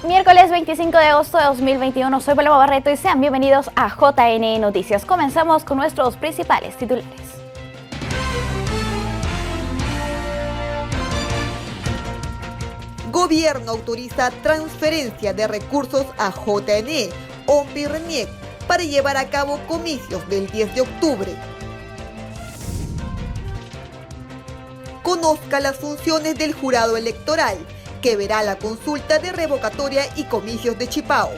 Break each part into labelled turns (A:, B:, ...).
A: Miércoles 25 de agosto de 2021, soy Paloma Barreto y sean bienvenidos a JN Noticias. Comenzamos con nuestros principales titulares.
B: Gobierno autoriza transferencia de recursos a JN, OMPE y RENIEC para llevar a cabo comicios del 10 de octubre. Conozca las funciones del jurado electoral, que verá la consulta de revocatoria y comicios de Chipao.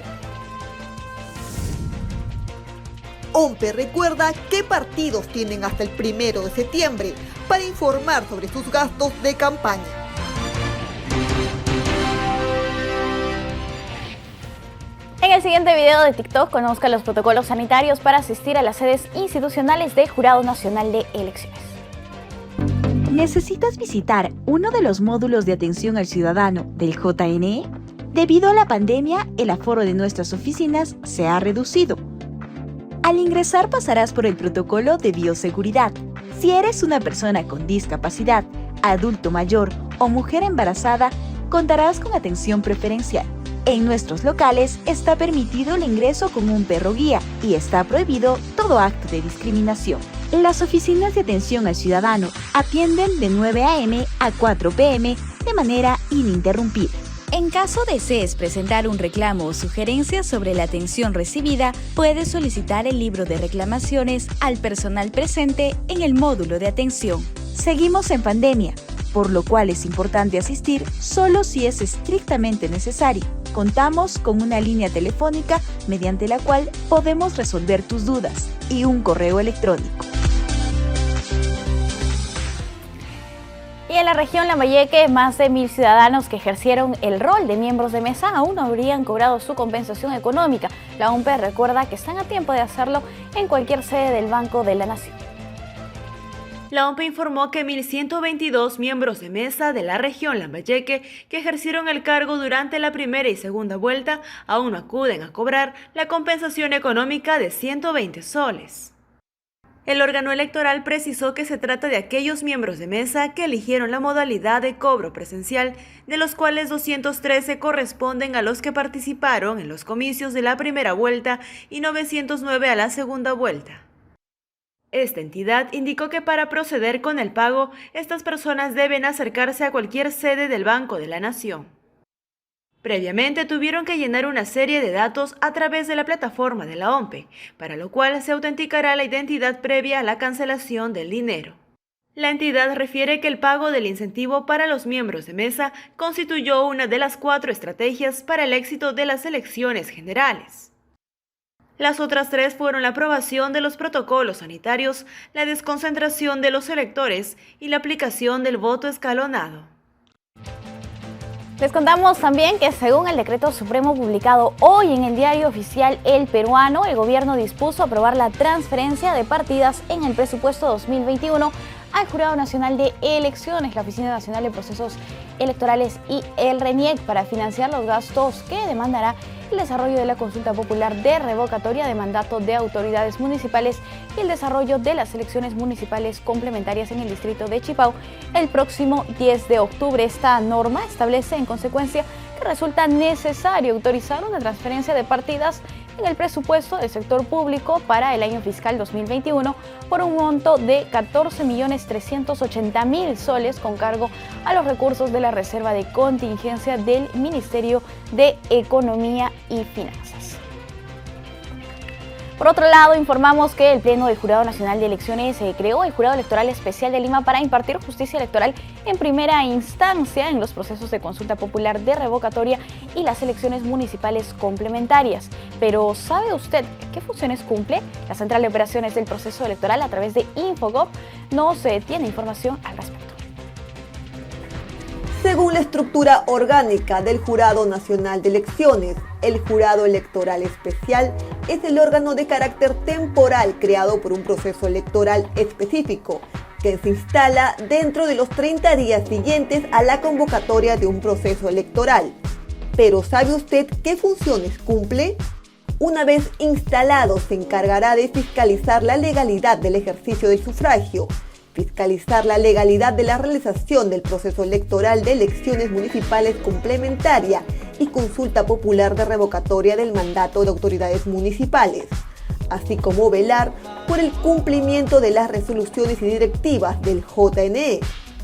B: OMPE recuerda qué partidos tienen hasta el 1 de septiembre para informar sobre sus gastos de campaña.
A: En el siguiente video de TikTok, conozca los protocolos sanitarios para asistir a las sedes institucionales del Jurado Nacional de Elecciones.
C: ¿Necesitas visitar uno de los módulos de atención al ciudadano del JNE? Debido a la pandemia, el aforo de nuestras oficinas se ha reducido. Al ingresar pasarás por el protocolo de bioseguridad. Si eres una persona con discapacidad, adulto mayor o mujer embarazada, contarás con atención preferencial. En nuestros locales está permitido el ingreso con un perro guía y está prohibido todo acto de discriminación. Las oficinas de atención al ciudadano atienden de 9 a.m. a 4 p.m. de manera ininterrumpida.
D: En caso desees presentar un reclamo o sugerencia sobre la atención recibida, puedes solicitar el libro de reclamaciones al personal presente en el módulo de atención.
C: Seguimos en pandemia, por lo cual es importante asistir solo si es estrictamente necesario. Contamos con una línea telefónica mediante la cual podemos resolver tus dudas y un correo electrónico.
A: Y en la región Lambayeque, más de 1.000 ciudadanos que ejercieron el rol de miembros de mesa aún no habrían cobrado su compensación económica. La OMPE recuerda que están a tiempo de hacerlo en cualquier sede del Banco de la Nación.
E: La OMPE informó que 1.122 miembros de mesa de la región Lambayeque que ejercieron el cargo durante la primera y segunda vuelta aún no acuden a cobrar la compensación económica de 120 soles. El órgano electoral precisó que se trata de aquellos miembros de mesa que eligieron la modalidad de cobro presencial, de los cuales 213 corresponden a los que participaron en los comicios de la primera vuelta y 909 a la segunda vuelta. Esta entidad indicó que para proceder con el pago, estas personas deben acercarse a cualquier sede del Banco de la Nación. Previamente tuvieron que llenar una serie de datos a través de la plataforma de la OMPE, para lo cual se autenticará la identidad previa a la cancelación del dinero. La entidad refiere que el pago del incentivo para los miembros de mesa constituyó una de las 4 estrategias para el éxito de las elecciones generales. Las otras 3 fueron la aprobación de los protocolos sanitarios, la desconcentración de los electores y la aplicación del voto escalonado.
A: Les contamos también que según el decreto supremo publicado hoy en el diario oficial El Peruano, el gobierno dispuso aprobar la transferencia de partidas en el presupuesto 2021 al Jurado Nacional de Elecciones, la Oficina Nacional de Procesos Electorales y el RENIEC para financiar los gastos que demandará el desarrollo de la consulta popular de revocatoria de mandato de autoridades municipales y el desarrollo de las elecciones municipales complementarias en el distrito de Chipao el próximo 10 de octubre. Esta norma establece en consecuencia que resulta necesario autorizar una transferencia de partidas en el presupuesto del sector público para el año fiscal 2021 por un monto de 14.380.000 soles con cargo a los recursos de la reserva de contingencia del Ministerio de Economía y Finanzas. Por otro lado, informamos que el Pleno del Jurado Nacional de Elecciones creó el Jurado Electoral Especial de Lima para impartir justicia electoral en primera instancia en los procesos de consulta popular de revocatoria y las elecciones municipales complementarias. Pero ¿sabe usted qué funciones cumple la Central de Operaciones del Proceso Electoral a través de Infogov? No se tiene información al respecto.
B: Según la estructura orgánica del Jurado Nacional de Elecciones, el Jurado Electoral Especial es el órgano de carácter temporal creado por un proceso electoral específico que se instala dentro de los 30 días siguientes a la convocatoria de un proceso electoral. Pero ¿sabe usted qué funciones cumple? Una vez instalado, se encargará de fiscalizar la legalidad del ejercicio del sufragio, fiscalizar la legalidad de la realización del proceso electoral de elecciones municipales complementaria y consulta popular de revocatoria del mandato de autoridades municipales, así como velar por el cumplimiento de las resoluciones y directivas del JNE,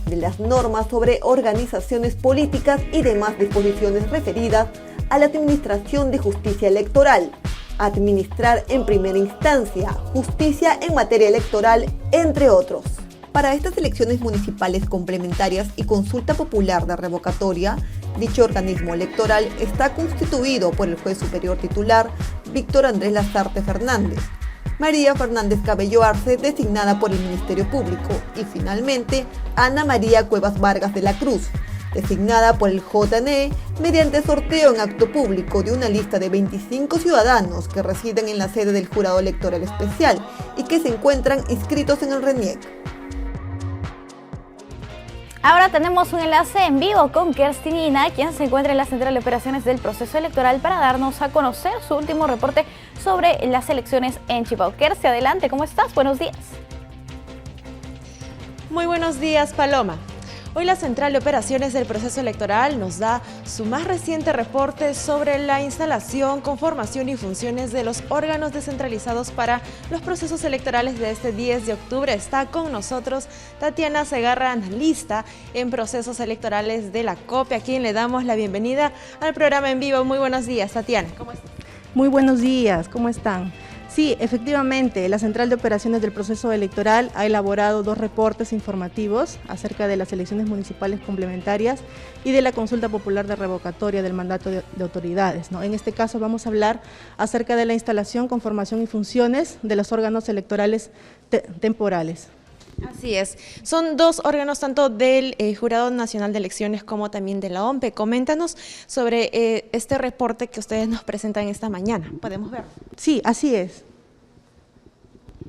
B: de las normas sobre organizaciones políticas y demás disposiciones referidas a la administración de justicia electoral, administrar en primera instancia justicia en materia electoral, entre otros. Para estas elecciones municipales complementarias y consulta popular de revocatoria, dicho organismo electoral está constituido por el juez superior titular Víctor Andrés Lazarte Fernández, María Fernández Cabello Arce, designada por el Ministerio Público, y finalmente Ana María Cuevas Vargas de la Cruz, designada por el JNE mediante sorteo en acto público de una lista de 25 ciudadanos que residen en la sede del Jurado Electoral Especial y que se encuentran inscritos en el RENIEC.
A: Ahora tenemos un enlace en vivo con Kerstin Ina, quien se encuentra en la Central de Operaciones del Proceso Electoral para darnos a conocer su último reporte sobre las elecciones en Chipau. Kerstin, adelante, ¿cómo estás? Buenos días.
F: Muy buenos días, Paloma. Hoy la Central de Operaciones del Proceso Electoral nos da su más reciente reporte sobre la instalación, conformación y funciones de los órganos descentralizados para los procesos electorales de este 10 de octubre. Está con nosotros Tatiana Segarra, analista en procesos electorales de la COPE, a quien le damos la bienvenida al programa en vivo. Muy buenos días, Tatiana. ¿Cómo estás?
G: Muy buenos días, ¿cómo están? Sí, efectivamente, la Central de Operaciones del Proceso Electoral ha elaborado 2 reportes informativos acerca de las elecciones municipales complementarias y de la consulta popular de revocatoria del mandato de autoridades, ¿no? En este caso vamos a hablar acerca de la instalación, conformación y funciones de los órganos electorales temporales.
F: Así es, son 2 órganos tanto del Jurado Nacional de Elecciones como también de la OMPE. Coméntanos sobre este reporte que ustedes nos presentan esta mañana. ¿Podemos verlo?
G: Sí, así es.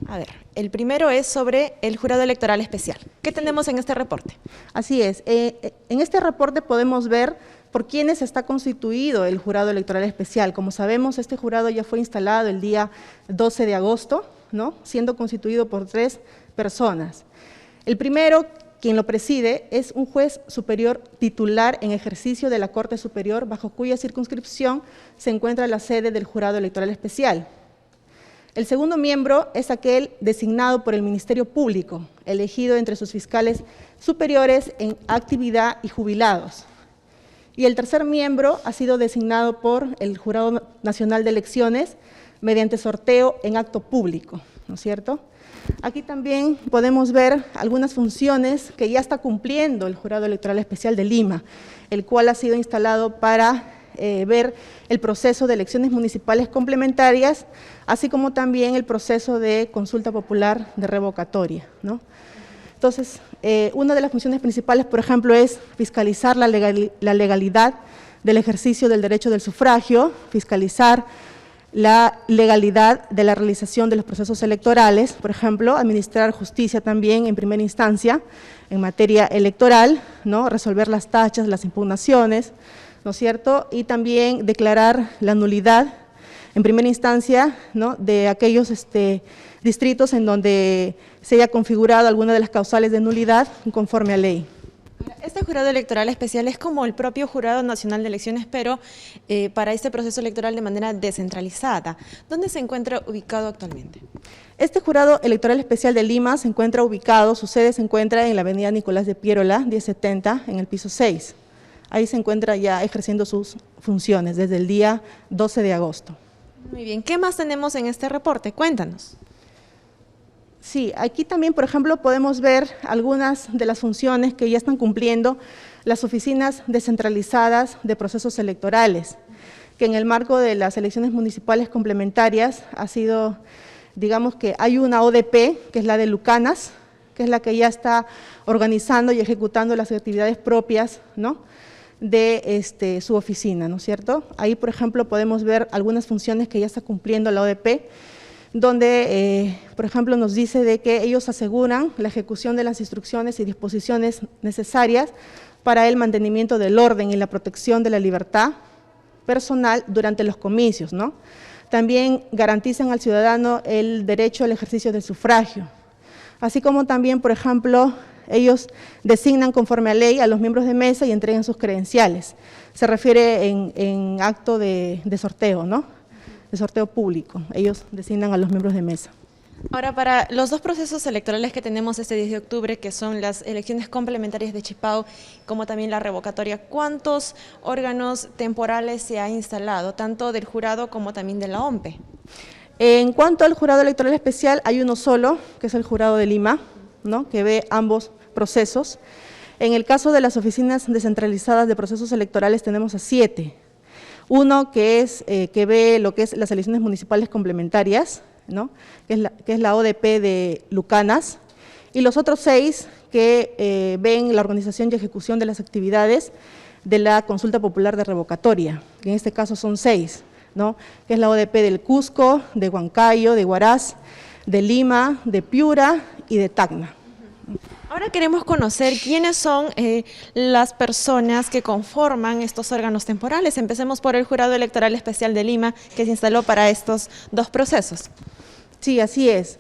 F: A ver, el primero es sobre el Jurado Electoral Especial. ¿Qué tenemos en este reporte?
G: Así es, en este reporte podemos ver por quiénes está constituido el Jurado Electoral Especial. Como sabemos, este jurado ya fue instalado el día 12 de agosto, ¿no? Siendo constituido por 3 personas. El primero, quien lo preside, es un juez superior titular en ejercicio de la Corte Superior, bajo cuya circunscripción se encuentra la sede del Jurado Electoral Especial. El segundo miembro es aquel designado por el Ministerio Público, elegido entre sus fiscales superiores en actividad y jubilados. Y el tercer miembro ha sido designado por el Jurado Nacional de Elecciones mediante sorteo en acto público, ¿no es cierto? Aquí también podemos ver algunas funciones que ya está cumpliendo el Jurado Electoral Especial de Lima, el cual ha sido instalado para ver el proceso de elecciones municipales complementarias, así como también el proceso de consulta popular de revocatoria, ¿no? Entonces, una de las funciones principales, por ejemplo, es fiscalizar la legalidad del ejercicio del derecho del sufragio, fiscalizar la legalidad de la realización de los procesos electorales, por ejemplo, administrar justicia también en primera instancia en materia electoral, ¿no? Resolver las tachas, las impugnaciones, ¿no es cierto? Y también declarar la nulidad en primera instancia, ¿no? De aquellos distritos en donde se haya configurado alguna de las causales de nulidad conforme a ley.
F: Este Jurado Electoral Especial es como el propio Jurado Nacional de Elecciones, pero para este proceso electoral de manera descentralizada. ¿Dónde se encuentra ubicado actualmente?
G: Este Jurado Electoral Especial de Lima se encuentra ubicado, su sede se encuentra en la avenida Nicolás de Piérola, 1070, en el piso 6. Ahí se encuentra ya ejerciendo sus funciones desde el día 12 de agosto.
F: Muy bien, ¿qué más tenemos en este reporte? Cuéntanos.
G: Sí, aquí también, por ejemplo, podemos ver algunas de las funciones que ya están cumpliendo las oficinas descentralizadas de procesos electorales, que en el marco de las elecciones municipales complementarias ha sido, digamos que hay una ODP, que es la de Lucanas, que es la que ya está organizando y ejecutando las actividades propias, ¿no?, de su oficina, ¿no es cierto? Ahí, por ejemplo, podemos ver algunas funciones que ya está cumpliendo la ODP, donde, por ejemplo, nos dice de que ellos aseguran la ejecución de las instrucciones y disposiciones necesarias para el mantenimiento del orden y la protección de la libertad personal durante los comicios, ¿no? También garantizan al ciudadano el derecho al ejercicio del sufragio, así como también, por ejemplo, Ellos designan conforme a ley a los miembros de mesa y entregan sus credenciales. Se refiere en acto de sorteo, ¿no? De sorteo público. Ellos designan a los miembros de mesa.
F: Ahora, para los dos procesos electorales que tenemos este 10 de octubre, que son las elecciones complementarias de Chipao, como también la revocatoria, ¿cuántos órganos temporales se ha instalado, tanto del jurado como también de la OMPE?
G: En cuanto al jurado electoral especial, hay uno solo, que es el jurado de Lima, ¿no? Que ve ambos procesos. En el caso de las oficinas descentralizadas de procesos electorales tenemos a 7. Uno que ve lo que es las elecciones municipales complementarias, ¿no? que es la ODP de Lucanas, y los otros 6 que ven la organización y ejecución de las actividades de la consulta popular de revocatoria, que en este caso son 6, ¿no? Que es la ODP del Cusco, de Huancayo, de Huaraz, de Lima, de Piura y de Tacna.
F: Ahora queremos conocer quiénes son las personas que conforman estos órganos temporales. Empecemos por el Jurado Electoral Especial de Lima, que se instaló para estos dos procesos.
G: Sí, así es.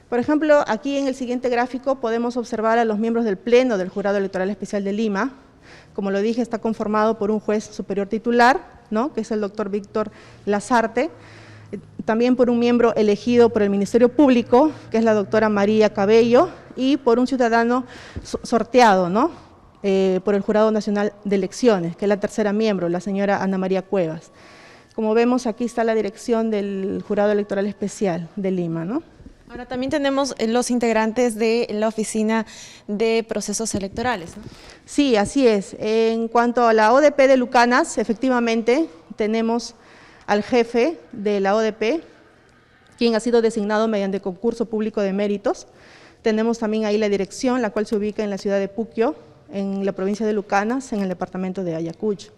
G: Por ejemplo, aquí en el siguiente gráfico podemos observar a los miembros del Pleno del Jurado Electoral Especial de Lima. Como lo dije, está conformado por un juez superior titular, ¿no? Que es el doctor Víctor Lazarte, también por un miembro elegido por el Ministerio Público, que es la doctora María Cabello, y por un ciudadano sorteado, ¿no? Por el Jurado Nacional de Elecciones, que es la tercera miembro, la señora Ana María Cuevas. Como vemos, aquí está la dirección del Jurado Electoral Especial de Lima, ¿no?
F: Ahora también tenemos los integrantes de la Oficina de Procesos Electorales, ¿no?
G: Sí, así es. En cuanto a la ODP de Lucanas, efectivamente, tenemos al jefe de la ODP, quien ha sido designado mediante concurso público de méritos. Tenemos también ahí la dirección, la cual se ubica en la ciudad de Puquio, en la provincia de Lucanas, en el departamento de Ayacucho.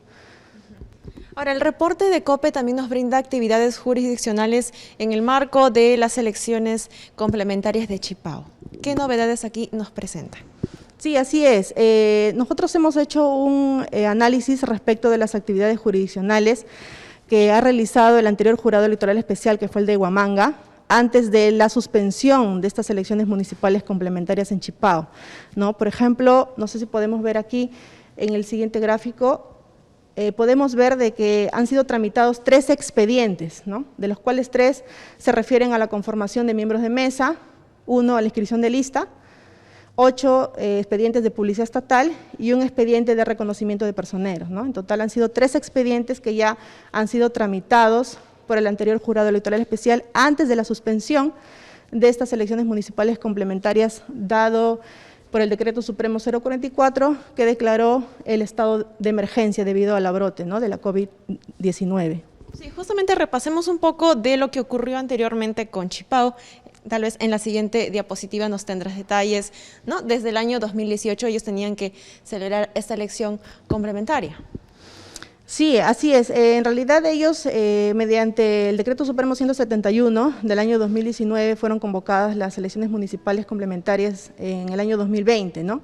F: Ahora, el reporte de COPE también nos brinda actividades jurisdiccionales en el marco de las elecciones complementarias de Chipao. ¿Qué novedades aquí nos presenta?
G: Sí, así es. Nosotros hemos hecho un análisis respecto de las actividades jurisdiccionales que ha realizado el anterior Jurado Electoral Especial, que fue el de Huamanga, antes de la suspensión de estas elecciones municipales complementarias en Chipao, ¿no? Por ejemplo, no sé si podemos ver aquí en el siguiente gráfico, podemos ver de que han sido tramitados 3 expedientes, ¿no? De los cuales 3 se refieren a la conformación de miembros de mesa, 1 a la inscripción de lista, 8 expedientes de publicidad estatal y un expediente de reconocimiento de personeros, ¿no? En total han sido 3 expedientes que ya han sido tramitados por el anterior Jurado Electoral Especial antes de la suspensión de estas elecciones municipales complementarias, dado por el Decreto Supremo 044, que declaró el estado de emergencia debido al brote, ¿no? De la COVID-19.
F: Sí, justamente repasemos un poco de lo que ocurrió anteriormente con Chipao. Tal vez en la siguiente diapositiva nos tendrás detalles, ¿no? Desde el año 2018 ellos tenían que celebrar esta elección complementaria.
G: Sí, así es. En realidad ellos, mediante el Decreto Supremo 171 del año 2019, fueron convocadas las elecciones municipales complementarias en el año 2020, ¿no?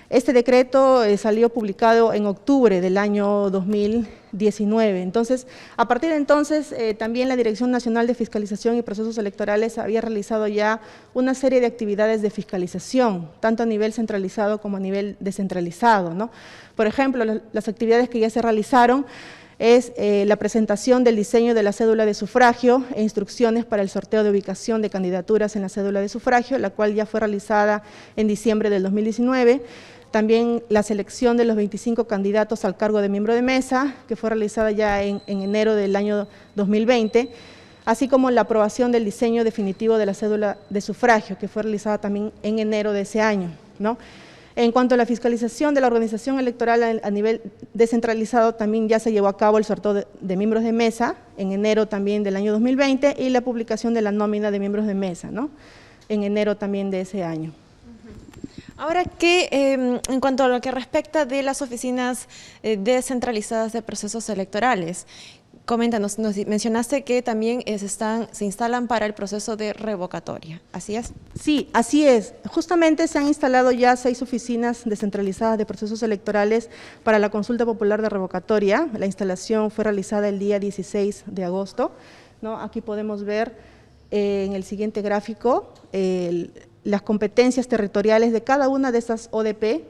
G: Este decreto salió publicado en octubre del año 2019. Entonces, a partir de entonces, también la Dirección Nacional de Fiscalización y Procesos Electorales había realizado ya una serie de actividades de fiscalización, tanto a nivel centralizado como a nivel descentralizado, ¿no? Por ejemplo, las actividades que ya se realizaron es la presentación del diseño de la cédula de sufragio e instrucciones para el sorteo de ubicación de candidaturas en la cédula de sufragio, la cual ya fue realizada en diciembre del 2019. También la selección de los 25 candidatos al cargo de miembro de mesa, que fue realizada ya en enero del año 2020, así como la aprobación del diseño definitivo de la cédula de sufragio, que fue realizada también en enero de ese año, ¿no? En cuanto a la fiscalización de la organización electoral a nivel descentralizado, también ya se llevó a cabo el sorteo de miembros de mesa en enero también del año 2020 y la publicación de la nómina de miembros de mesa, ¿no? En enero también de ese año.
F: Ahora, en cuanto a lo que respecta de las oficinas descentralizadas de procesos electorales, coméntanos, nos mencionaste que también se instalan para el proceso de revocatoria, ¿así es?
G: Sí, así es. Justamente se han instalado ya 6 oficinas descentralizadas de procesos electorales para la consulta popular de revocatoria. La instalación fue realizada el día 16 de agosto, ¿no? Aquí podemos ver en el siguiente gráfico las competencias territoriales de cada una de estas ODP,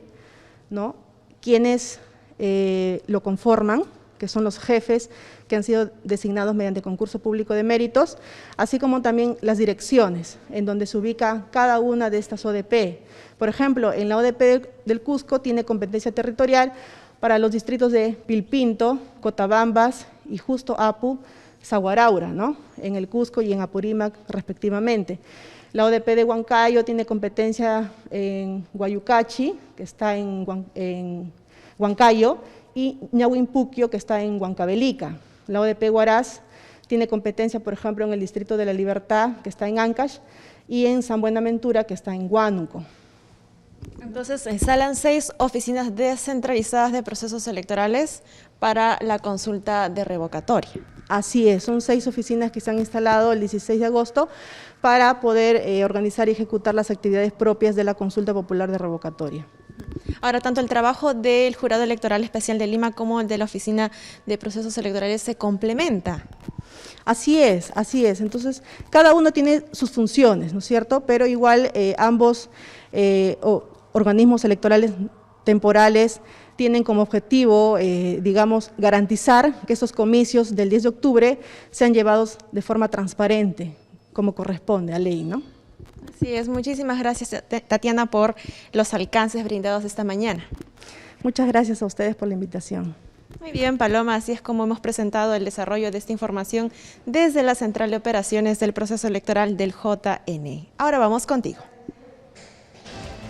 G: ¿no? Quienes lo conforman, que son los jefes que han sido designados mediante concurso público de méritos, así como también las direcciones, en donde se ubica cada una de estas ODP. Por ejemplo, en la ODP del Cusco tiene competencia territorial para los distritos de Pilpinto, Cotabambas y Justo Apu, Saguaraura, ¿no? En el Cusco y en Apurímac respectivamente. La ODP de Huancayo tiene competencia en Guayucachi, que está en Huancayo, y Ñahuimpuquio, que está en Huancavelica. La ODP Huaraz tiene competencia, por ejemplo, en el Distrito de la Libertad, que está en Ancash, y en San Buenaventura, que está en Huánuco.
F: Entonces, se instalan 6 oficinas descentralizadas de procesos electorales para la consulta de revocatoria.
G: Así es, son 6 oficinas que se han instalado el 16 de agosto para poder organizar y ejecutar las actividades propias de la consulta popular de revocatoria.
F: Ahora, tanto el trabajo del Jurado Electoral Especial de Lima como el de la Oficina de Procesos Electorales se complementa.
G: Así es, así es. Entonces, cada uno tiene sus funciones, ¿no es cierto? Pero igual ambos organismos electorales temporales tienen como objetivo, digamos, garantizar que esos comicios del 10 de octubre sean llevados de forma transparente, como corresponde a ley, ¿no?
F: Así es, muchísimas gracias, Tatiana, por los alcances brindados esta mañana.
G: Muchas gracias a ustedes por la invitación.
F: Muy bien, Paloma, así es como hemos presentado el desarrollo de esta información desde la Central de Operaciones del Proceso Electoral del JN. Ahora vamos contigo.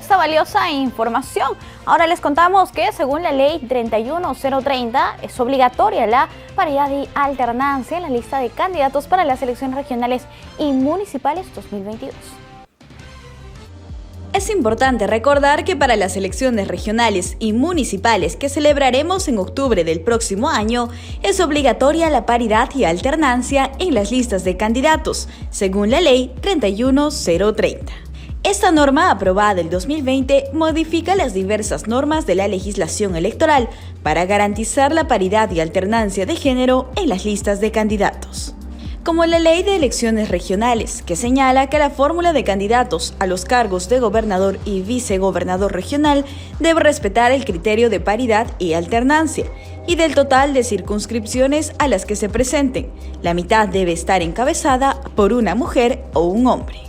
A: Esta valiosa información. Ahora les contamos que según la ley 31030 es obligatoria la paridad y alternancia en la lista de candidatos para las elecciones regionales y municipales 2022.
D: Es importante recordar que para las elecciones regionales y municipales que celebraremos en octubre del próximo año, es obligatoria la paridad y alternancia en las listas de candidatos, según la ley 31030. Esta norma, aprobada en 2020, modifica las diversas normas de la legislación electoral para garantizar la paridad y alternancia de género en las listas de candidatos. Como la Ley de Elecciones Regionales, que señala que la fórmula de candidatos a los cargos de gobernador y vicegobernador regional debe respetar el criterio de paridad y alternancia, y del total de circunscripciones a las que se presenten, la mitad debe estar encabezada por una mujer o un hombre.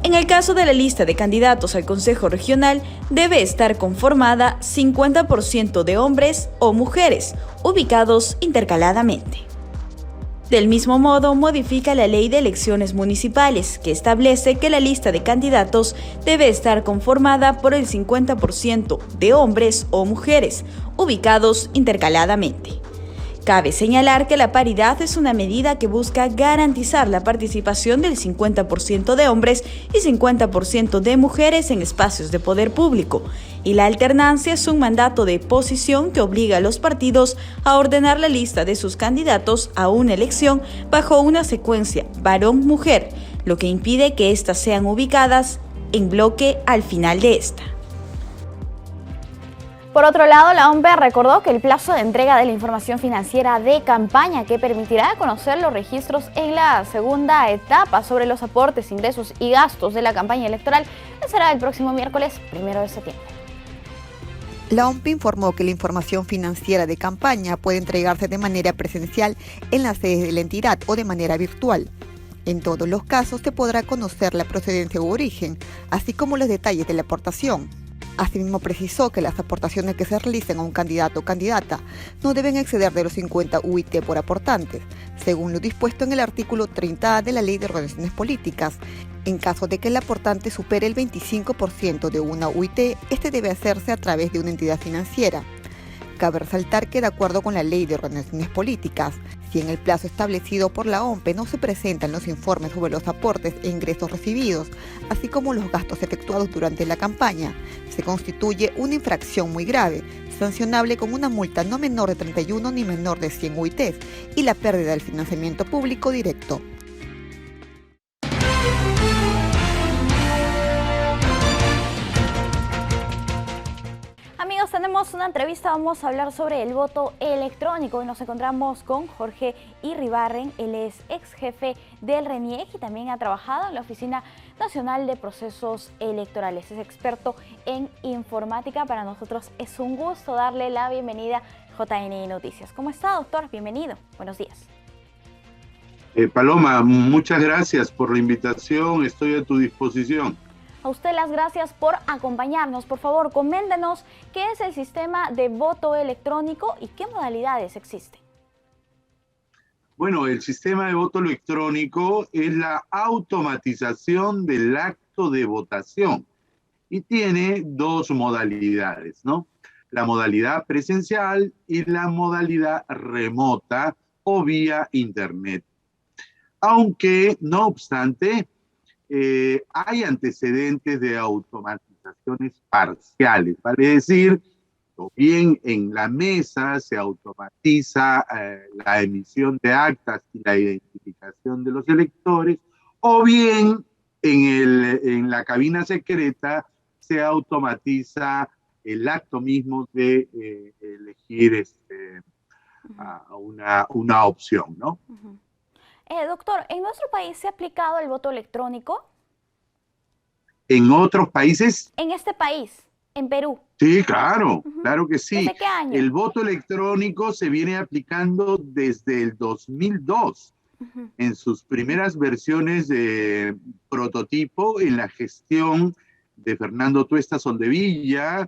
D: En el caso de la lista de candidatos al Consejo Regional, debe estar conformada 50% de hombres o mujeres, ubicados intercaladamente. Del mismo modo, modifica la Ley de Elecciones Municipales, que establece que la lista de candidatos debe estar conformada por el 50% de hombres o mujeres, ubicados intercaladamente. Cabe señalar que la paridad es una medida que busca garantizar la participación del 50% de hombres y 50% de mujeres en espacios de poder público, y la alternancia es un mandato de posición que obliga a los partidos a ordenar la lista de sus candidatos a una elección bajo una secuencia varón-mujer, lo que impide que éstas sean ubicadas en bloque al final de esta.
A: Por otro lado, la OMPE recordó que el plazo de entrega de la información financiera de campaña que permitirá conocer los registros en la segunda etapa sobre los aportes, ingresos y gastos de la campaña electoral será el próximo miércoles 1 de septiembre.
B: La OMPE informó que la información financiera de campaña puede entregarse de manera presencial en las sedes de la entidad o de manera virtual. En todos los casos se podrá conocer la procedencia u origen, así como los detalles de la aportación. Asimismo, precisó que las aportaciones que se realicen a un candidato o candidata no deben exceder de los 50 UIT por aportantes, según lo dispuesto en el artículo 30A de la Ley de Organizaciones Políticas. En caso de que el aportante supere el 25% de una UIT, este debe hacerse a través de una entidad financiera. Cabe resaltar que, de acuerdo con la Ley de Organizaciones Políticas, si en el plazo establecido por la OMPE no se presentan los informes sobre los aportes e ingresos recibidos, así como los gastos efectuados durante la campaña, se constituye una infracción muy grave, sancionable con una multa no menor de 31 ni menor de 100 UITs y la pérdida del financiamiento público directo.
A: Amigos, tenemos tenemos una entrevista, vamos a hablar sobre el voto electrónico y nos encontramos con Jorge Irribarren. Él es ex jefe del RENIEC y también ha trabajado en la Oficina Nacional de Procesos Electorales. Es experto en informática. Para nosotros es un gusto darle la bienvenida a JNI Noticias. ¿Cómo está, doctor? Bienvenido. Buenos días.
H: Paloma, muchas gracias por la invitación. Estoy a tu disposición.
A: A usted las gracias por acompañarnos. Por favor, coméntenos qué es el sistema de voto electrónico y qué modalidades existen.
H: Bueno, el sistema de voto electrónico es la automatización del acto de votación y tiene dos modalidades, ¿no? La modalidad presencial y la modalidad remota o vía internet. Aunque, no obstante, hay antecedentes de automatizaciones parciales, vale decir, o bien en la mesa se automatiza la emisión de actas y la identificación de los electores, o bien en la cabina secreta se automatiza el acto mismo de elegir una opción, ¿no?
A: Doctor, ¿en nuestro país se ha aplicado el voto electrónico?
H: ¿En otros países?
A: En este país, en Perú.
H: Sí, claro, claro que sí.
A: ¿Desde qué año?
H: El voto electrónico se viene aplicando desde el 2002, en sus primeras versiones de prototipo en la gestión de Fernando Tuesta Soldevilla,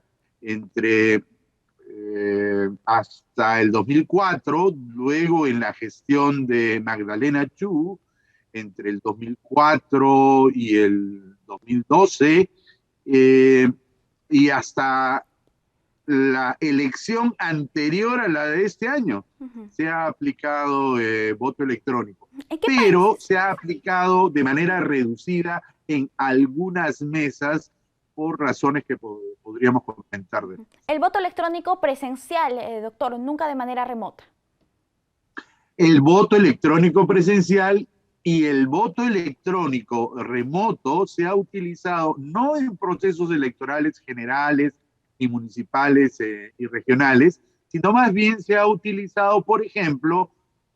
H: hasta el 2004, luego en la gestión de Magdalena Chu, entre el 2004 y el 2012, y hasta la elección anterior a la de este año, se ha aplicado voto electrónico. Pero se ha aplicado de manera reducida en algunas mesas por razones que podríamos comentar.
A: El voto electrónico presencial, doctor, nunca de manera remota.
H: El voto electrónico presencial y el voto electrónico remoto se ha utilizado no en procesos electorales generales y municipales y regionales, sino más bien se ha utilizado, por ejemplo,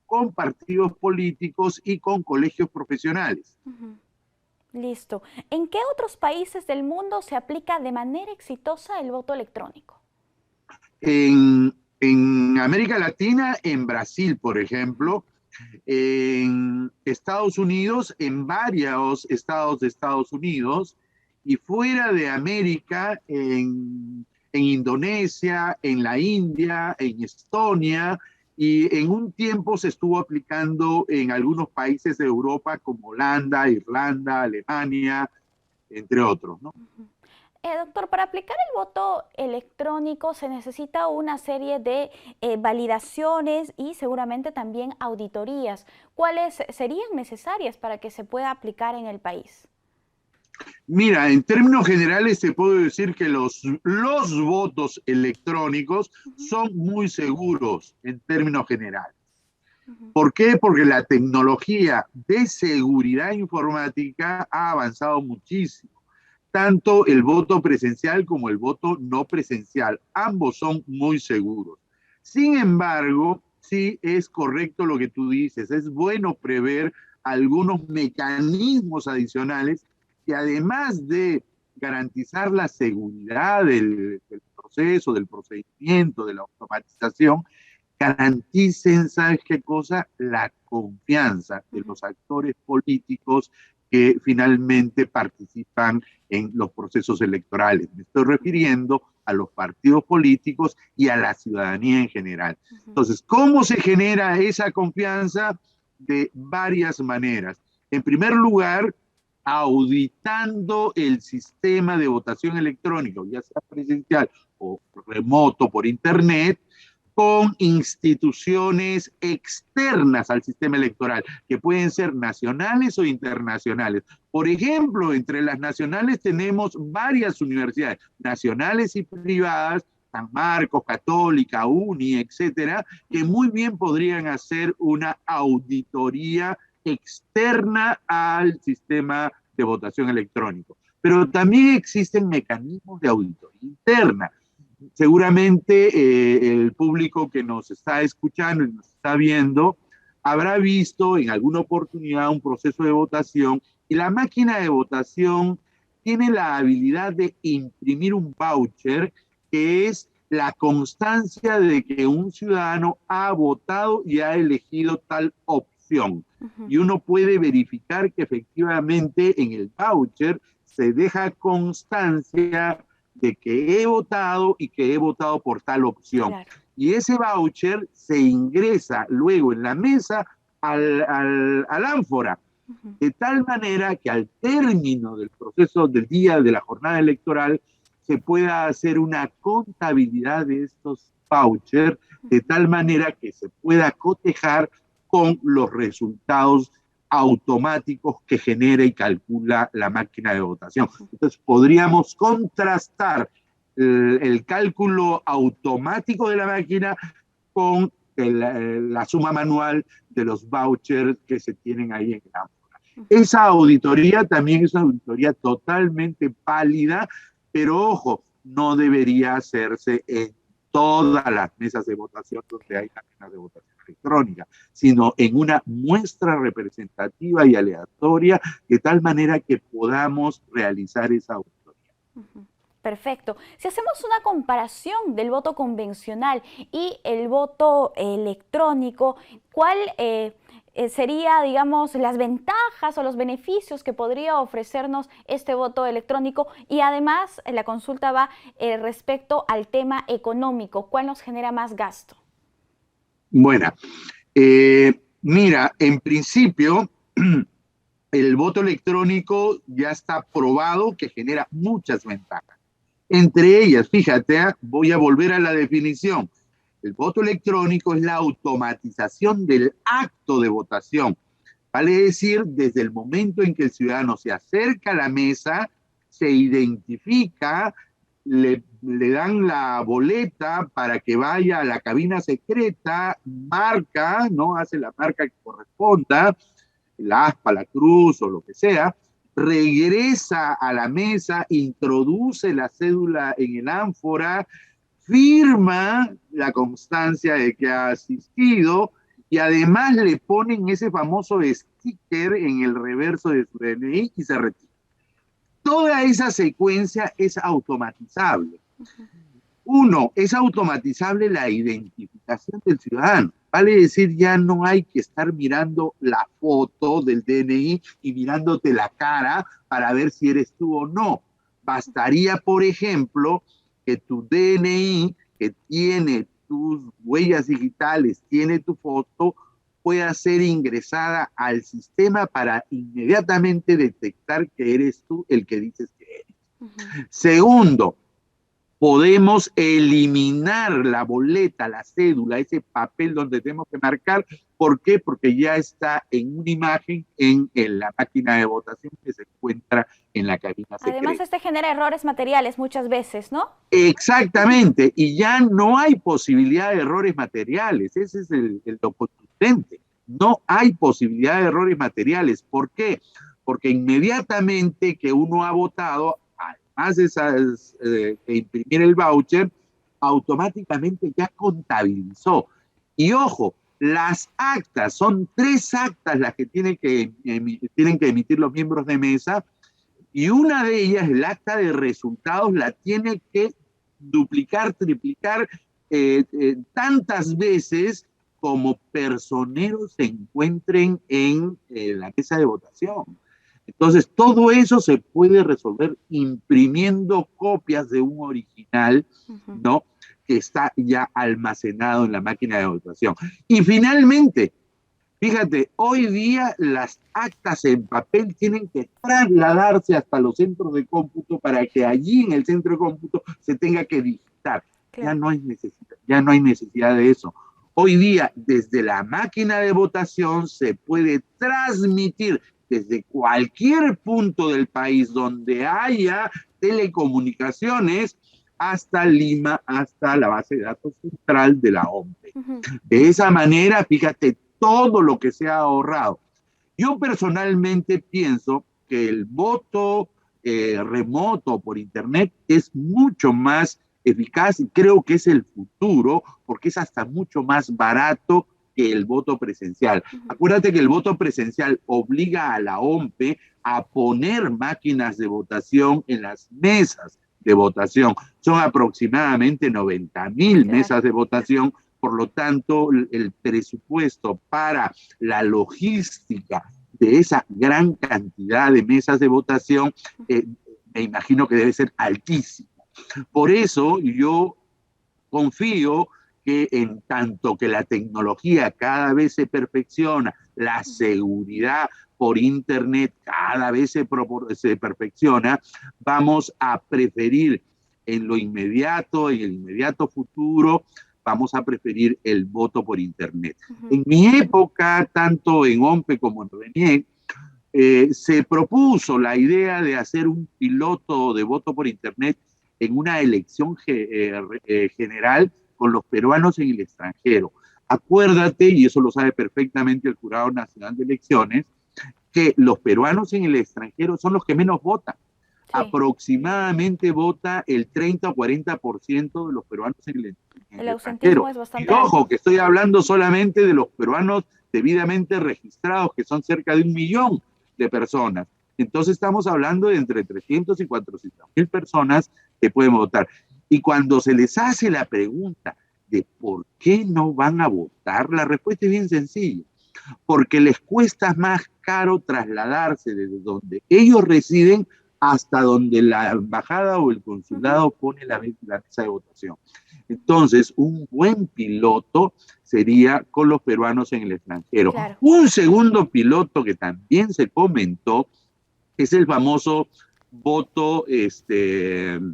H: con partidos políticos y con colegios profesionales.
A: Listo. ¿En qué otros países del mundo se aplica de manera exitosa el voto electrónico?
H: En América Latina, en Brasil, por ejemplo, en Estados Unidos, en varios estados de Estados Unidos, y fuera de América, en Indonesia, en la India, en Estonia, y en un tiempo se estuvo aplicando en algunos países de Europa como Holanda, Irlanda, Alemania, entre otros, ¿no?
A: Doctor, para aplicar el voto electrónico se necesita una serie de validaciones y seguramente también auditorías. ¿Cuáles serían necesarias para que se pueda aplicar en el país?
H: Mira, en términos generales te puedo decir que los votos electrónicos son muy seguros en términos generales. ¿Por qué? Porque la tecnología de seguridad informática ha avanzado muchísimo. Tanto el voto presencial como el voto no presencial, ambos son muy seguros. Sin embargo, sí es correcto lo que tú dices, es bueno prever algunos mecanismos adicionales que además de garantizar la seguridad del proceso, del procedimiento, de la automatización, garanticen, ¿sabes qué cosa? La confianza de los actores políticos que finalmente participan en los procesos electorales. Me estoy refiriendo a los partidos políticos y a la ciudadanía en general. Entonces, ¿cómo se genera esa confianza? De varias maneras. En primer lugar, auditando el sistema de votación electrónico, ya sea presencial o remoto por internet, con instituciones externas al sistema electoral, que pueden ser nacionales o internacionales. Por ejemplo, entre las nacionales tenemos varias universidades, nacionales y privadas, San Marcos, Católica, UNI, etcétera, que muy bien podrían hacer una auditoría externa al sistema de votación electrónico. Pero también existen mecanismos de auditoría interna. Seguramente el público que nos está escuchando y nos está viendo habrá visto en alguna oportunidad un proceso de votación y la máquina de votación tiene la habilidad de imprimir un voucher que es la constancia de que un ciudadano ha votado y ha elegido tal opción. Y uno puede verificar que efectivamente en el voucher se deja constancia de que he votado y que he votado por tal opción. Claro. Y ese voucher se ingresa luego en la mesa al ánfora, de tal manera que al término del proceso del día de la jornada electoral se pueda hacer una contabilidad de estos vouchers, de tal manera que se pueda cotejar con los resultados automáticos que genera y calcula la máquina de votación. Entonces podríamos contrastar el cálculo automático de la máquina con la suma manual de los vouchers que se tienen ahí en el ánfora. Esa auditoría también es una auditoría totalmente válida, pero ojo, no debería hacerse en todas las mesas de votación donde hay máquinas de votación electrónica, sino en una muestra representativa y aleatoria, de tal manera que podamos realizar esa auditoría.
A: Perfecto. Si hacemos una comparación del voto convencional y el voto electrónico, ¿cuál sería, digamos, las ventajas o los beneficios que podría ofrecernos este voto electrónico? Y además, la consulta va respecto al tema económico. ¿Cuál nos genera más gasto?
H: Bueno, mira, en principio, el voto electrónico ya está probado que genera muchas ventajas. Entre ellas, fíjate, voy a volver a la definición. El voto electrónico es la automatización del acto de votación. Vale decir, desde el momento en que el ciudadano se acerca a la mesa, se identifica, le dan la boleta para que vaya a la cabina secreta, marca, ¿no? Hace la marca que corresponda, la aspa, la cruz o lo que sea, regresa a la mesa, introduce la cédula en el ánfora, firma la constancia de que ha asistido y además le ponen ese famoso sticker en el reverso de su DNI y se retira. Toda esa secuencia es automatizable. Uno, es automatizable la identificación del ciudadano. Vale decir, ya no hay que estar mirando la foto del DNI y mirándote la cara para ver si eres tú o no. Bastaría, por ejemplo, que tu DNI, que tiene tus huellas digitales, tiene tu foto, pueda ser ingresada al sistema para inmediatamente detectar que eres tú el que dices que eres. Segundo, podemos eliminar la boleta, la cédula, ese papel donde tenemos que marcar. ¿Por qué? Porque ya está en una imagen en la máquina de votación que se encuentra en la cabina secreta.
A: Además, genera errores materiales muchas veces, ¿no?
H: Exactamente, y ya no hay posibilidad de errores materiales. Ese es lo contundente. No hay posibilidad de errores materiales. ¿Por qué? Porque inmediatamente que uno ha votado, además de imprimir el voucher, automáticamente ya contabilizó. Y ojo, las actas, son 3 actas las que tienen que emitir los miembros de mesa, y una de ellas, el acta de resultados, la tiene que duplicar, triplicar tantas veces como personeros se encuentren en la mesa de votación. Entonces, todo eso se puede resolver imprimiendo copias de un original, ¿no? Que está ya almacenado en la máquina de votación. Y finalmente, fíjate, hoy día las actas en papel tienen que trasladarse hasta los centros de cómputo para que allí en el centro de cómputo se tenga que digitar. Claro. Ya no hay necesidad de eso. Hoy día, desde la máquina de votación se puede transmitir desde cualquier punto del país donde haya telecomunicaciones hasta Lima, hasta la base de datos central de la OMPE. De esa manera, fíjate todo lo que se ha ahorrado. Yo personalmente pienso que el voto remoto por internet es mucho más eficaz y creo que es el futuro porque es hasta mucho más barato que el voto presencial. Acuérdate que el voto presencial obliga a la OMPE a poner máquinas de votación en las mesas de votación. Son aproximadamente 90.000 mesas de votación, por lo tanto, el presupuesto para la logística de esa gran cantidad de mesas de votación, me imagino que debe ser altísimo. Por eso yo confío que en tanto que la tecnología cada vez se perfecciona, la seguridad por Internet cada vez se perfecciona, vamos a preferir en lo inmediato, en el inmediato futuro, vamos a preferir el voto por Internet. En mi época, tanto en OMPE como en RENIEC, se propuso la idea de hacer un piloto de voto por Internet en una elección general con los peruanos en el extranjero. Acuérdate, y eso lo sabe perfectamente el Jurado Nacional de Elecciones, que los peruanos en el extranjero son los que menos votan. Sí. Aproximadamente vota el 30 o 40% de los peruanos en el extranjero. Es bastante alto. Ojo, que estoy hablando solamente de los peruanos debidamente registrados, que son cerca de 1 millón de personas. Entonces estamos hablando de entre 300 y 400.000 personas que pueden votar. Y cuando se les hace la pregunta de por qué no van a votar, la respuesta es bien sencilla. Porque les cuesta más caro trasladarse desde donde ellos residen hasta donde la embajada o el consulado pone la mesa de votación. Entonces, un buen piloto sería con los peruanos en el extranjero. Claro. Un segundo piloto que también se comentó es el famoso voto, del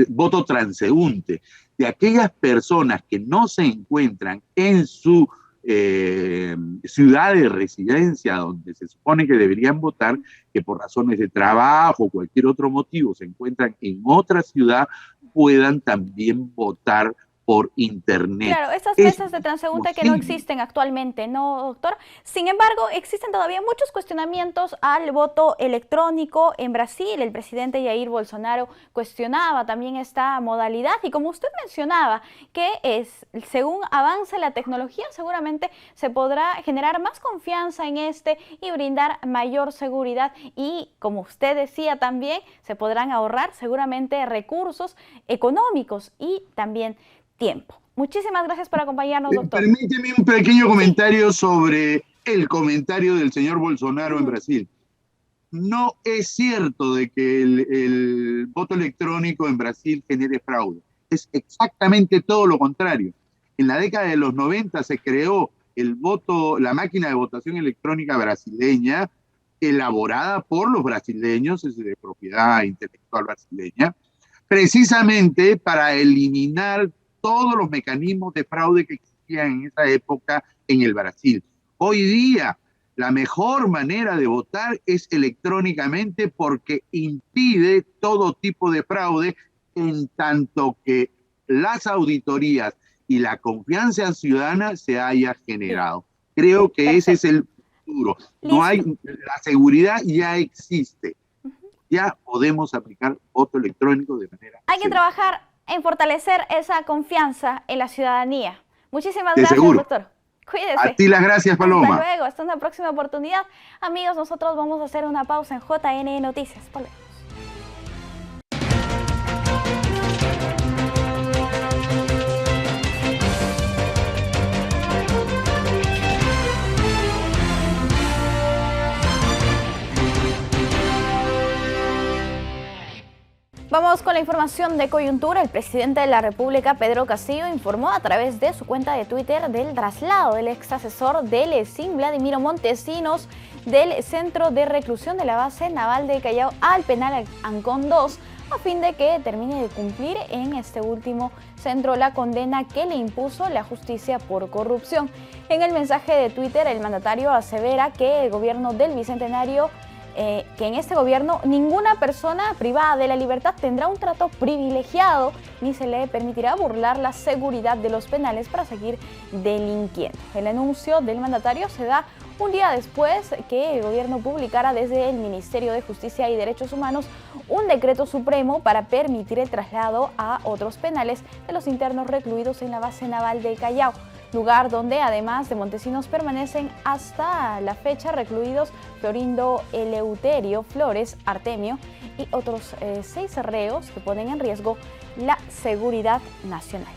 H: voto transeúnte, de aquellas personas que no se encuentran en su ciudad de residencia donde se supone que deberían votar, que por razones de trabajo o cualquier otro motivo se encuentran en otra ciudad, puedan también votar por Internet.
A: Claro, estas mesas de transeúnte que no existen actualmente, ¿no, doctor? Sin embargo, existen todavía muchos cuestionamientos al voto electrónico en Brasil. El presidente Jair Bolsonaro cuestionaba también esta modalidad y como usted mencionaba, que según avance la tecnología, seguramente se podrá generar más confianza en y brindar mayor seguridad y, como usted decía también, se podrán ahorrar seguramente recursos económicos y también tiempo. Muchísimas gracias por acompañarnos, doctor.
H: Permíteme un pequeño comentario sobre el comentario del señor Bolsonaro en Brasil. No es cierto de que el voto electrónico en Brasil genere fraude. Es exactamente todo lo contrario. En la década de los 90 se creó la máquina de votación electrónica brasileña, elaborada por los brasileños, es de propiedad intelectual brasileña, precisamente para eliminar todos los mecanismos de fraude que existían en esa época en el Brasil. Hoy día, la mejor manera de votar es electrónicamente porque impide todo tipo de fraude, en tanto que las auditorías y la confianza ciudadana se haya generado. Creo que ese es el futuro. No hay, la seguridad ya existe. Ya podemos aplicar voto electrónico de manera
A: Hay que trabajar en fortalecer esa confianza en la ciudadanía. Muchísimas gracias, doctor. Cuídese.
H: A ti las gracias, Paloma.
A: Hasta luego, hasta una próxima oportunidad. Amigos, nosotros vamos a hacer una pausa en JN Noticias. Volvemos. Vamos con la información de coyuntura. El presidente de la República, Pedro Castillo, informó a través de su cuenta de Twitter del traslado del ex asesor del ESIM, Vladimiro Montesinos, del centro de reclusión de la base naval de Callao al penal Ancón 2, a fin de que termine de cumplir en este último centro la condena que le impuso la justicia por corrupción. En el mensaje de Twitter, el mandatario asevera que el gobierno del Bicentenario que en este gobierno ninguna persona privada de la libertad tendrá un trato privilegiado ni se le permitirá burlar la seguridad de los penales para seguir delinquiendo. El anuncio del mandatario se da un día después que el gobierno publicara desde el Ministerio de Justicia y Derechos Humanos un decreto supremo para permitir el traslado a otros penales de los internos recluidos en la base naval del Callao, lugar donde además de montesinos permanecen hasta la fecha recluidos Florindo Eleuterio Flores Artemio y otros 6 reos que ponen en riesgo la seguridad nacional.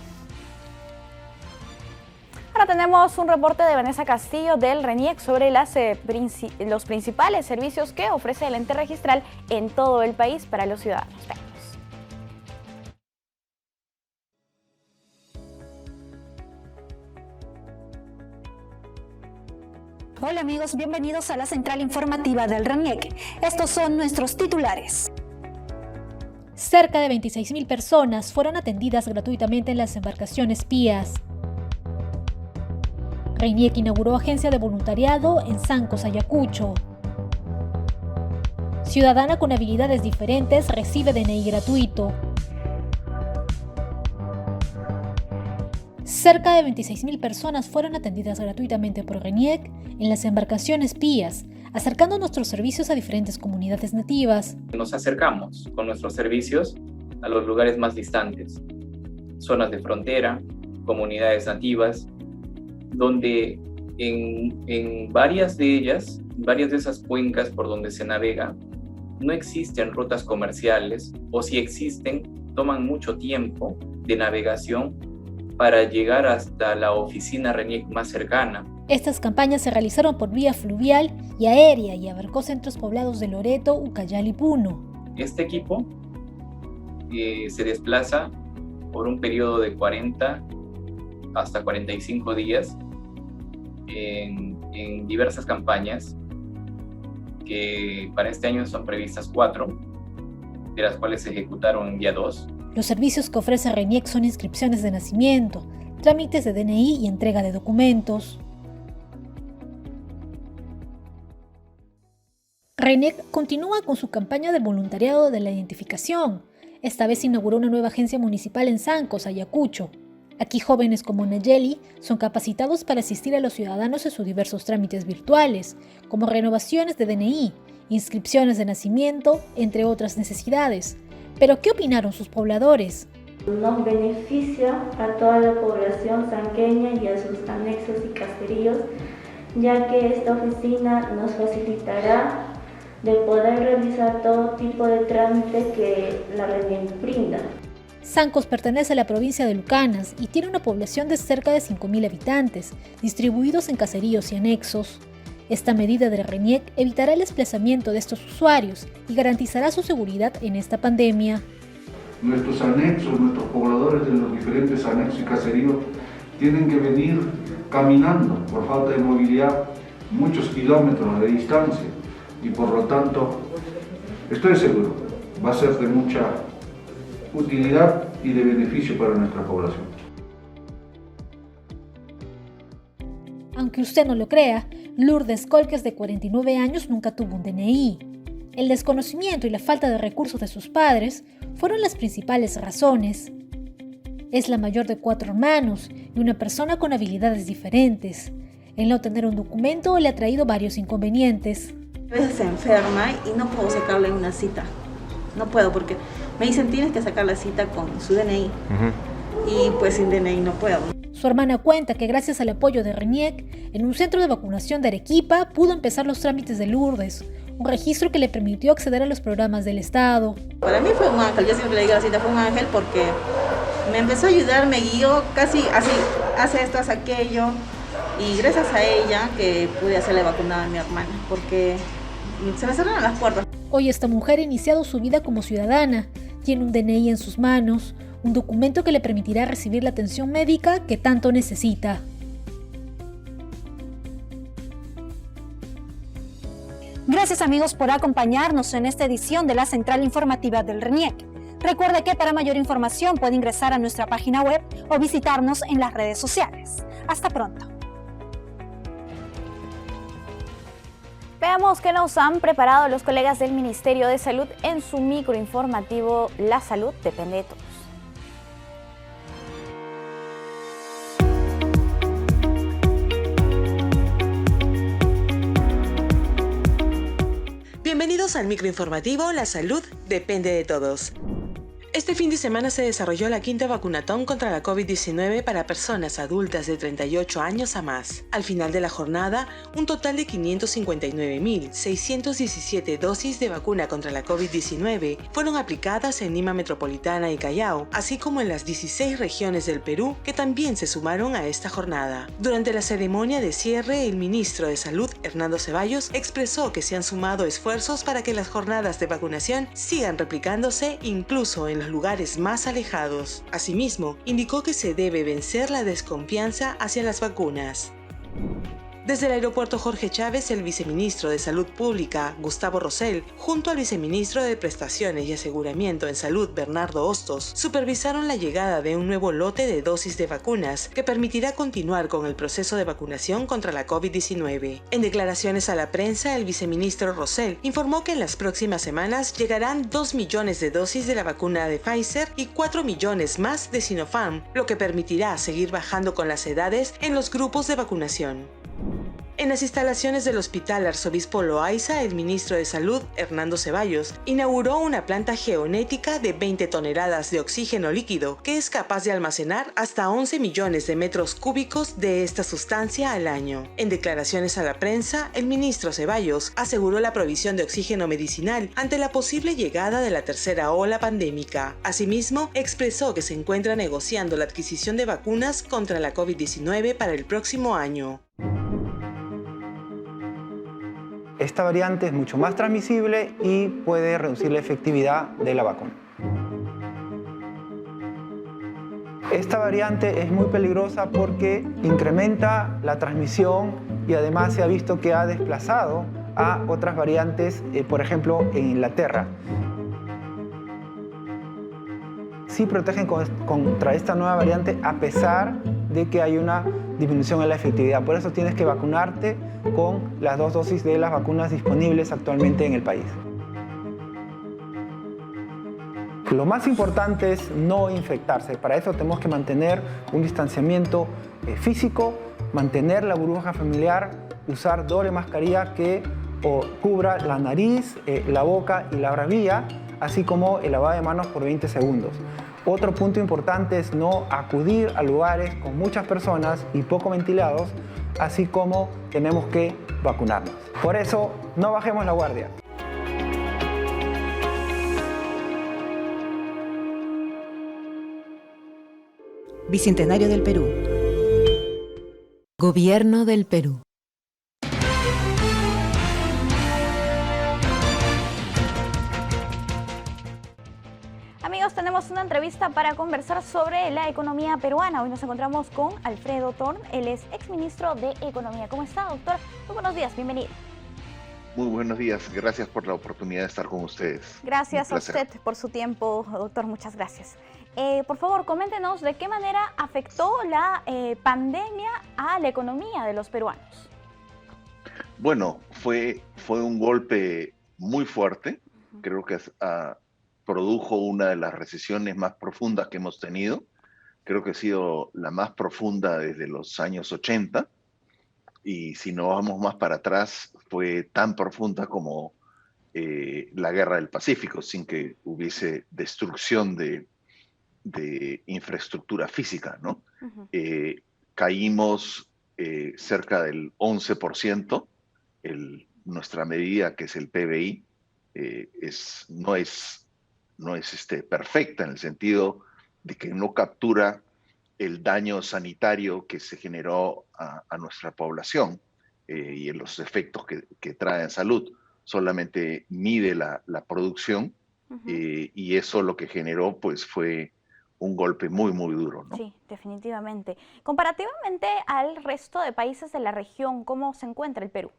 A: Ahora tenemos un reporte de Vanessa Castillo del RENIEC sobre los principales servicios que ofrece el ente registral en todo el país para los ciudadanos.
I: Hola amigos, bienvenidos a la central informativa del RENIEC. Estos son nuestros titulares.
J: Cerca de 26.000 personas fueron atendidas gratuitamente en las embarcaciones Pías. RENIEC inauguró agencia de voluntariado en Sancos, Ayacucho. Ciudadana con habilidades diferentes recibe DNI gratuito. Cerca de 26.000 personas fueron atendidas gratuitamente por RENIEC en las embarcaciones Pías, acercando nuestros servicios a diferentes comunidades nativas.
K: Nos acercamos con nuestros servicios a los lugares más distantes, zonas de frontera, comunidades nativas, donde en varias de ellas, varias de esas cuencas por donde se navega, no existen rutas comerciales, o si existen, toman mucho tiempo de navegación para llegar hasta la oficina RENIEC más cercana.
J: Estas campañas se realizaron por vía fluvial y aérea y abarcó centros poblados de Loreto, Ucayali y Puno.
K: Este equipo se desplaza por un periodo de 40 hasta 45 días en diversas campañas, que para este año son previstas 4, de las cuales se ejecutaron en día 2.
J: Los servicios que ofrece RENIEC son inscripciones de nacimiento, trámites de DNI y entrega de documentos. RENIEC continúa con su campaña de voluntariado de la identificación. Esta vez inauguró una nueva agencia municipal en Sancos, Ayacucho. Aquí jóvenes como Nayeli son capacitados para asistir a los ciudadanos en sus diversos trámites virtuales, como renovaciones de DNI, inscripciones de nacimiento, entre otras necesidades. ¿Pero qué opinaron sus pobladores?
L: Nos beneficia a toda la población sanqueña y a sus anexos y caseríos, ya que esta oficina nos facilitará de poder realizar todo tipo de trámite que la RENIEC brinda.
J: Sancos pertenece a la provincia de Lucanas y tiene una población de cerca de 5.000 habitantes, distribuidos en caseríos y anexos. Esta medida de RENIEC evitará el desplazamiento de estos usuarios y garantizará su seguridad en esta pandemia.
M: Nuestros anexos, nuestros pobladores de los diferentes anexos y caseríos tienen que venir caminando por falta de movilidad muchos kilómetros de distancia y por lo tanto estoy seguro va a ser de mucha utilidad y de beneficio para nuestra población.
J: Aunque usted no lo crea, Lourdes Colques, de 49 años, nunca tuvo un DNI. El desconocimiento y la falta de recursos de sus padres fueron las principales razones. Es la mayor de 4 hermanos y una persona con habilidades diferentes. El no tener un documento le ha traído varios inconvenientes.
N: A veces se enferma y no puedo sacarle una cita. No puedo porque me dicen tienes que sacar la cita con su DNI. Y pues sin DNI no puedo.
J: Su hermana cuenta que gracias al apoyo de RENIEC, en un centro de vacunación de Arequipa pudo empezar los trámites de Lourdes, un registro que le permitió acceder a los programas del Estado.
N: Para mí fue un ángel, yo siempre le digo la cita, fue un ángel porque me empezó a ayudar, me guió casi así, hace esto, hace aquello, y gracias a ella que pude hacerle vacunada a mi hermana, porque se me cerraron las puertas.
J: Hoy esta mujer ha iniciado su vida como ciudadana, tiene un DNI en sus manos, un documento que le permitirá recibir la atención médica que tanto necesita.
I: Gracias amigos por acompañarnos en esta edición de la Central Informativa del RENIEC. Recuerde que para mayor información puede ingresar a nuestra página web o visitarnos en las redes sociales. Hasta pronto.
A: Veamos qué nos han preparado los colegas del Ministerio de Salud en su microinformativo La Salud depende de todos.
O: Bienvenidos al microinformativo La Salud Depende de Todos. Este fin de semana se desarrolló la quinta vacunatón contra la COVID-19 para personas adultas de 38 años a más. Al final de la jornada, un total de 559.617 dosis de vacuna contra la COVID-19 fueron aplicadas en Lima Metropolitana y Callao, así como en las 16 regiones del Perú que también se sumaron a esta jornada. Durante la ceremonia de cierre, el ministro de Salud, Hernando Ceballos, expresó que se han sumado esfuerzos para que las jornadas de vacunación sigan replicándose incluso en los lugares más alejados. Asimismo, indicó que se debe vencer la desconfianza hacia las vacunas. Desde el aeropuerto Jorge Chávez, el viceministro de Salud Pública, Gustavo Rosell, junto al viceministro de Prestaciones y Aseguramiento en Salud, Bernardo Hostos, supervisaron la llegada de un nuevo lote de dosis de vacunas que permitirá continuar con el proceso de vacunación contra la COVID-19. En declaraciones a la prensa, el viceministro Rosell informó que en las próximas semanas llegarán 2 millones de dosis de la vacuna de Pfizer y 4 millones más de Sinopharm, lo que permitirá seguir bajando con las edades en los grupos de vacunación. En las instalaciones del Hospital Arzobispo Loaiza, el ministro de Salud, Hernando Ceballos, inauguró una planta geonética de 20 toneladas de oxígeno líquido que es capaz de almacenar hasta 11 millones de metros cúbicos de esta sustancia al año. En declaraciones a la prensa, el ministro Ceballos aseguró la provisión de oxígeno medicinal ante la posible llegada de la tercera ola pandémica. Asimismo, expresó que se encuentra negociando la adquisición de vacunas contra la COVID-19 para el próximo año.
P: Esta variante es mucho más transmisible y puede reducir la efectividad de la vacuna. Esta variante es muy peligrosa porque incrementa la transmisión y además se ha visto que ha desplazado a otras variantes, por ejemplo, en Inglaterra. Sí protegen contra esta nueva variante a pesar de que hay una disminución en la efectividad. Por eso tienes que vacunarte con las 2 dosis de las vacunas disponibles actualmente en el país. Lo más importante es no infectarse. Para eso tenemos que mantener un distanciamiento físico, mantener la burbuja familiar, usar doble mascarilla que cubra la nariz, la boca y la barbilla, así como el lavado de manos por 20 segundos. Otro punto importante es no acudir a lugares con muchas personas y poco ventilados, así como tenemos que vacunarnos. Por eso, no bajemos la guardia.
Q: Bicentenario del Perú. Gobierno del Perú.
A: Amigos, tenemos una entrevista para conversar sobre la economía peruana. Hoy nos encontramos con Alfredo Thorn, él es exministro de Economía. ¿Cómo está, doctor? Muy buenos días, bienvenido.
R: Muy buenos días, gracias por la oportunidad de estar con ustedes.
A: Gracias a usted por su tiempo, doctor, muchas gracias. Por favor, coméntenos de qué manera afectó la pandemia a la economía de los peruanos.
R: Bueno, fue un golpe muy fuerte, creo que produjo una de las recesiones más profundas que hemos tenido. Creo que ha sido la más profunda desde los años 80. Y si no vamos más para atrás, fue tan profunda como la Guerra del Pacífico, sin que hubiese destrucción de infraestructura física, ¿no? Caímos cerca del 11%. Nuestra medida, que es el PBI, no es perfecta en el sentido de que no captura el daño sanitario que se generó a nuestra población y en los efectos que trae en salud. Solamente mide la producción y eso lo que generó pues fue un golpe muy, muy duro, ¿no?
A: Sí, definitivamente. Comparativamente al resto de países de la región, ¿cómo se encuentra el Perú?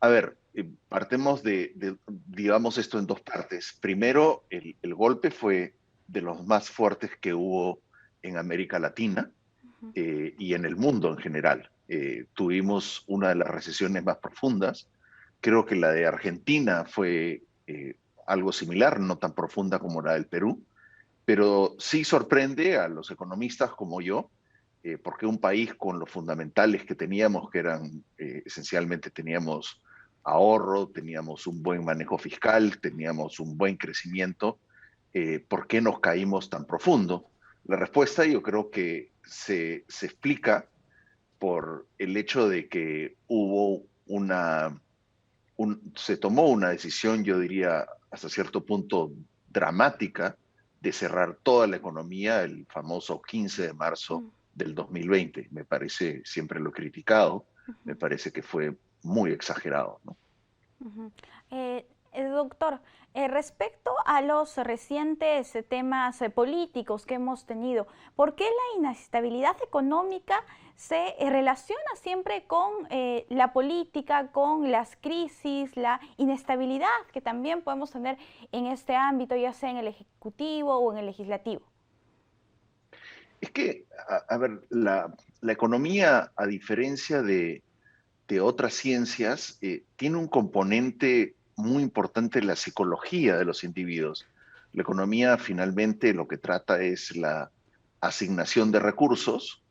R: A ver, partemos digamos esto en dos partes. Primero, el golpe fue de los más fuertes que hubo en América Latina y en el mundo en general. Tuvimos una de las recesiones más profundas. Creo que la de Argentina fue algo similar, no tan profunda como la del Perú, pero sí sorprende a los economistas como yo, porque un país con los fundamentales que teníamos, que eran esencialmente teníamos ahorro, teníamos un buen manejo fiscal, teníamos un buen crecimiento. ¿Por qué nos caímos tan profundo? La respuesta yo creo que se explica por el hecho de que hubo se tomó una decisión, yo diría, hasta cierto punto dramática, de cerrar toda la economía el famoso 15 de marzo del 2020. Me parece, siempre lo he criticado, me parece que fue muy exagerado, ¿no?
A: Doctor, respecto a los recientes temas políticos que hemos tenido, ¿por qué la inestabilidad económica se relaciona siempre con la política, con las crisis, la inestabilidad que también podemos tener en este ámbito, ya sea en el Ejecutivo o en el Legislativo?
R: Es que, a ver, la economía, a diferencia de otras ciencias, tiene un componente muy importante en la psicología de los individuos. La economía finalmente lo que trata es la asignación de recursos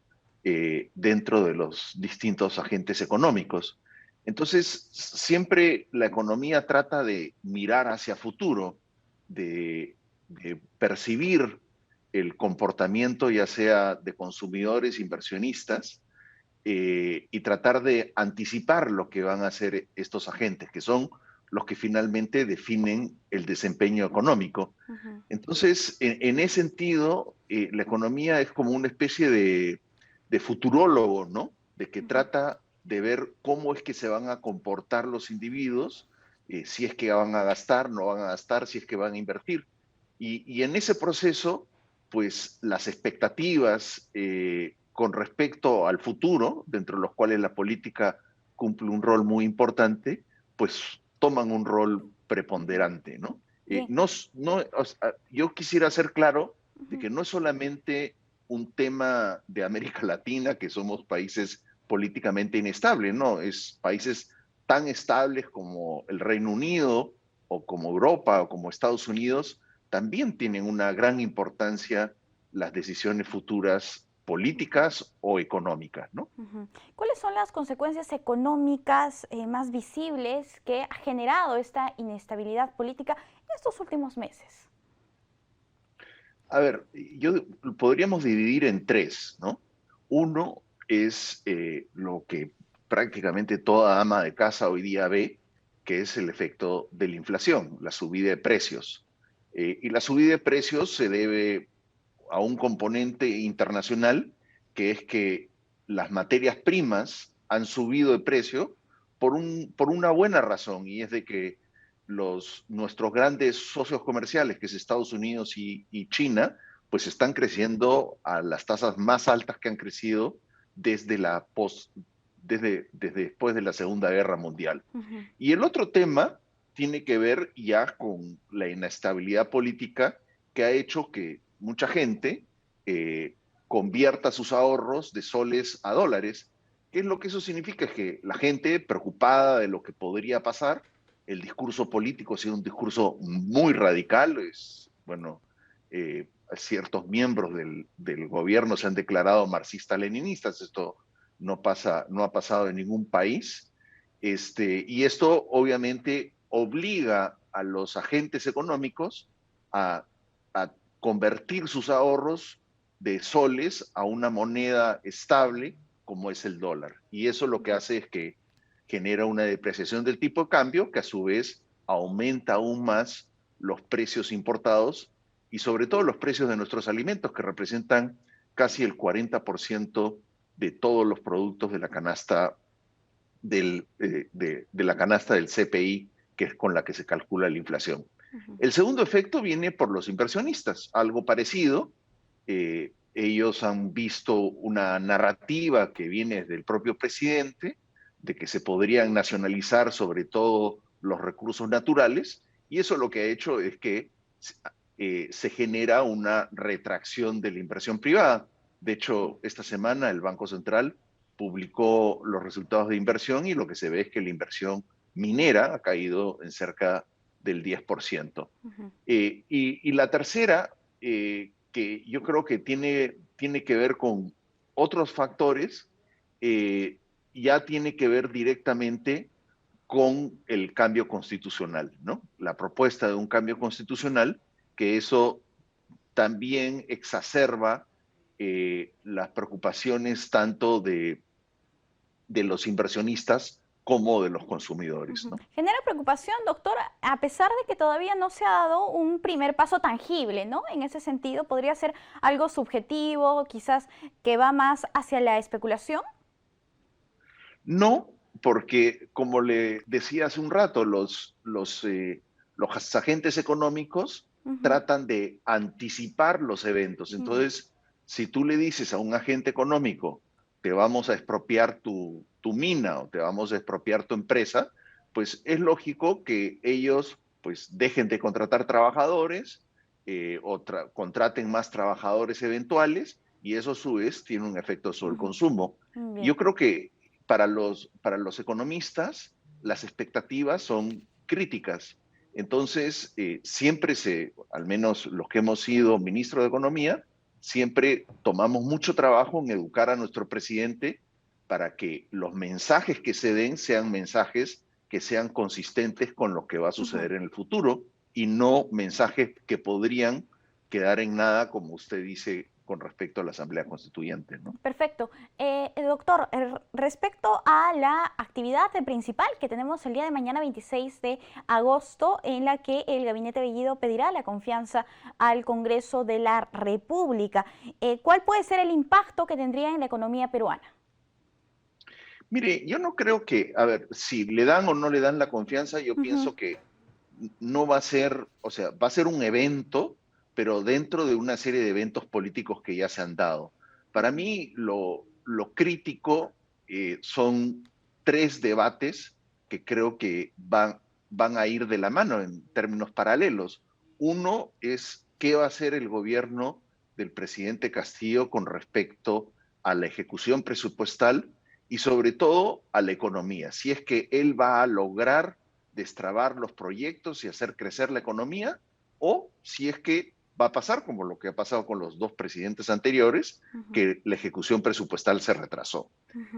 R: dentro de los distintos agentes económicos. Entonces, siempre la economía trata de mirar hacia futuro, de percibir el comportamiento ya sea de consumidores, inversionistas, y tratar de anticipar lo que van a hacer estos agentes, que son los que finalmente definen el desempeño económico. Entonces, en ese sentido, la economía es como una especie de futurólogo, ¿no? De que trata de ver cómo es que se van a comportar los individuos, si es que van a gastar, no van a gastar, si es que van a invertir. Y en ese proceso, pues las expectativas con respecto al futuro, dentro de los cuales la política cumple un rol muy importante, pues toman un rol preponderante, ¿no? Yo quisiera ser claro de que no es solamente un tema de América Latina, que somos países políticamente inestables, no, es países tan estables como el Reino Unido o como Europa o como Estados Unidos, también tienen una gran importancia las decisiones futuras políticas o económicas, ¿no?
A: ¿Cuáles son las consecuencias económicas más visibles que ha generado esta inestabilidad política en estos últimos meses?
R: A ver, podríamos dividir en tres, ¿no? Uno es lo que prácticamente toda ama de casa hoy día ve, que es el efecto de la inflación, la subida de precios. Y la subida de precios se debe a un componente internacional, que es que las materias primas han subido de precio por una buena razón, y es de que nuestros grandes socios comerciales, que es Estados Unidos y China, pues están creciendo a las tasas más altas que han crecido desde después de la Segunda Guerra Mundial. Y el otro tema tiene que ver ya con la inestabilidad política que ha hecho que mucha gente convierta sus ahorros de soles a dólares. ¿Qué es lo que eso significa? Es que la gente preocupada de lo que podría pasar, el discurso político ha sido un discurso muy radical, ciertos miembros del gobierno se han declarado marxistas-leninistas, esto no ha pasado en ningún país, y esto obviamente obliga a los agentes económicos a convertir sus ahorros de soles a una moneda estable como es el dólar. Y eso lo que hace es que genera una depreciación del tipo de cambio que a su vez aumenta aún más los precios importados y sobre todo los precios de nuestros alimentos, que representan casi el 40% de todos los productos de la canasta de la canasta del CPI, que es con la que se calcula la inflación. El segundo efecto viene por los inversionistas, algo parecido. Ellos han visto una narrativa que viene del propio presidente de que se podrían nacionalizar sobre todo los recursos naturales, y eso lo que ha hecho es que se genera una retracción de la inversión privada. De hecho, esta semana el Banco Central publicó los resultados de inversión y lo que se ve es que la inversión minera ha caído en cerca del 10%. Y la tercera, que yo creo que tiene que ver con otros factores, ya tiene que ver directamente con el cambio constitucional, ¿no? La propuesta de un cambio constitucional, que eso también exacerba las preocupaciones tanto de los inversionistas como de los consumidores, ¿no?
A: Genera preocupación, doctor, a pesar de que todavía no se ha dado un primer paso tangible, ¿no? En ese sentido, ¿podría ser algo subjetivo, quizás que va más hacia la especulación?
R: No, porque como le decía hace un rato, los agentes económicos tratan de anticipar los eventos. Entonces, si tú le dices a un agente económico, te vamos a expropiar tu mina o te vamos a expropiar tu empresa, pues es lógico que ellos pues dejen de contratar trabajadores o contraten más trabajadores eventuales, y eso a su vez tiene un efecto sobre el consumo. Yo creo que para los economistas las expectativas son críticas. Entonces, siempre al menos los que hemos sido ministros de Economía, siempre tomamos mucho trabajo en educar a nuestro presidente para que los mensajes que se den sean mensajes que sean consistentes con lo que va a suceder en el futuro, y no mensajes que podrían quedar en nada, como usted dice, con respecto a la Asamblea Constituyente, ¿no?
A: Perfecto. Doctor, respecto a la actividad principal que tenemos el día de mañana, 26 de agosto, en la que el Gabinete Bellido pedirá la confianza al Congreso de la República, ¿cuál puede ser el impacto que tendría en la economía peruana?
R: Mire, yo no creo que, a ver, si le dan o no le dan la confianza, yo pienso que no va a ser, o sea, va a ser un evento, pero dentro de una serie de eventos políticos que ya se han dado. Para mí, lo crítico son 3 debates que creo que van a ir de la mano en términos paralelos. Uno es qué va a hacer el gobierno del presidente Castillo con respecto a la ejecución presupuestal y sobre todo a la economía. Si es que él va a lograr destrabar los proyectos y hacer crecer la economía, o si es que va a pasar como lo que ha pasado con los 2 presidentes anteriores, que la ejecución presupuestal se retrasó.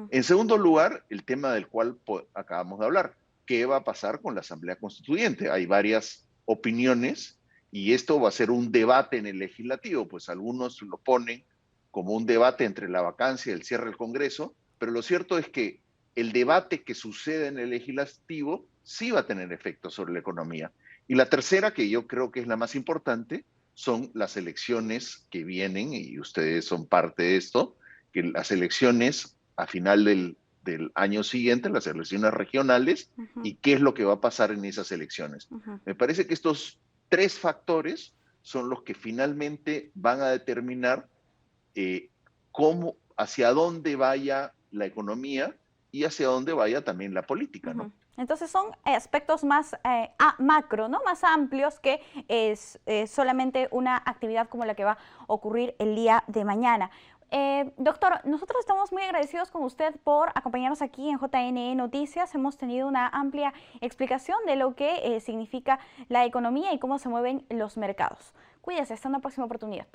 R: En segundo lugar, el tema del cual acabamos de hablar, ¿qué va a pasar con la Asamblea Constituyente? Hay varias opiniones y esto va a ser un debate en el legislativo, pues algunos lo ponen como un debate entre la vacancia y el cierre del Congreso, pero lo cierto es que el debate que sucede en el legislativo sí va a tener efecto sobre la economía. Y la tercera, que yo creo que es la más importante, son las elecciones que vienen, y ustedes son parte de esto, que las elecciones a final del año siguiente, las elecciones regionales, y qué es lo que va a pasar en esas elecciones. Me parece que estos 3 factores son los que finalmente van a determinar hacia dónde vaya la economía y hacia dónde vaya también la política, ¿no?
A: Entonces son aspectos más macro, ¿no? Más amplios que es solamente una actividad como la que va a ocurrir el día de mañana. Doctor, nosotros estamos muy agradecidos con usted por acompañarnos aquí en JNE Noticias. Hemos tenido una amplia explicación de lo que significa la economía y cómo se mueven los mercados. Cuídese, hasta una próxima oportunidad.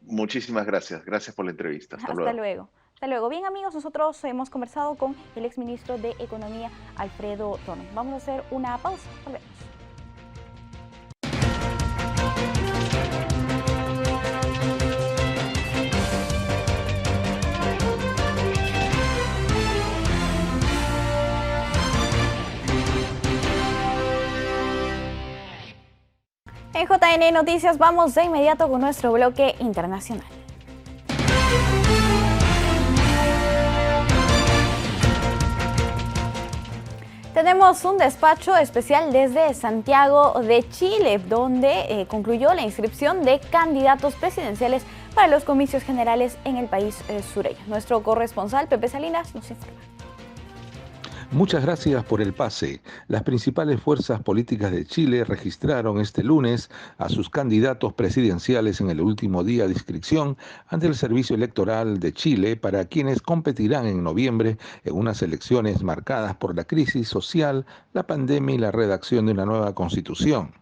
R: Muchísimas gracias. Gracias por la entrevista. Hasta luego.
A: Hasta luego. Bien, amigos, nosotros hemos conversado con el exministro de Economía, Alfredo Tome. Vamos a hacer una pausa. Volvemos. En JNE Noticias vamos de inmediato con nuestro bloque internacional. Tenemos un despacho especial desde Santiago de Chile, donde concluyó la inscripción de candidatos presidenciales para los comicios generales en el país sureño. Nuestro corresponsal Pepe Salinas nos informa.
S: Muchas gracias por el pase. Las principales fuerzas políticas de Chile registraron este lunes a sus candidatos presidenciales en el último día de inscripción ante el Servicio Electoral de Chile, para quienes competirán en noviembre en unas elecciones marcadas por la crisis social, la pandemia y la redacción de una nueva constitución.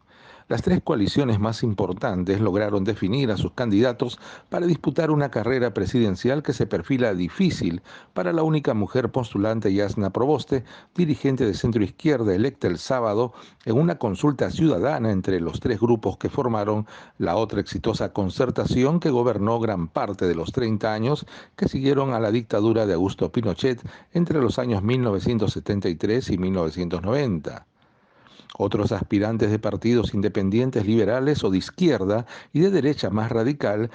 S: Las tres coaliciones más importantes lograron definir a sus candidatos para disputar una carrera presidencial que se perfila difícil para la única mujer postulante, Yasna Proboste, dirigente de centroizquierda electa el sábado en una consulta ciudadana entre los tres grupos que formaron la otra exitosa concertación que gobernó gran parte de los 30 años que siguieron a la dictadura de Augusto Pinochet entre los años 1973 y 1990. Otros aspirantes de partidos independientes liberales o de izquierda y de derecha más radical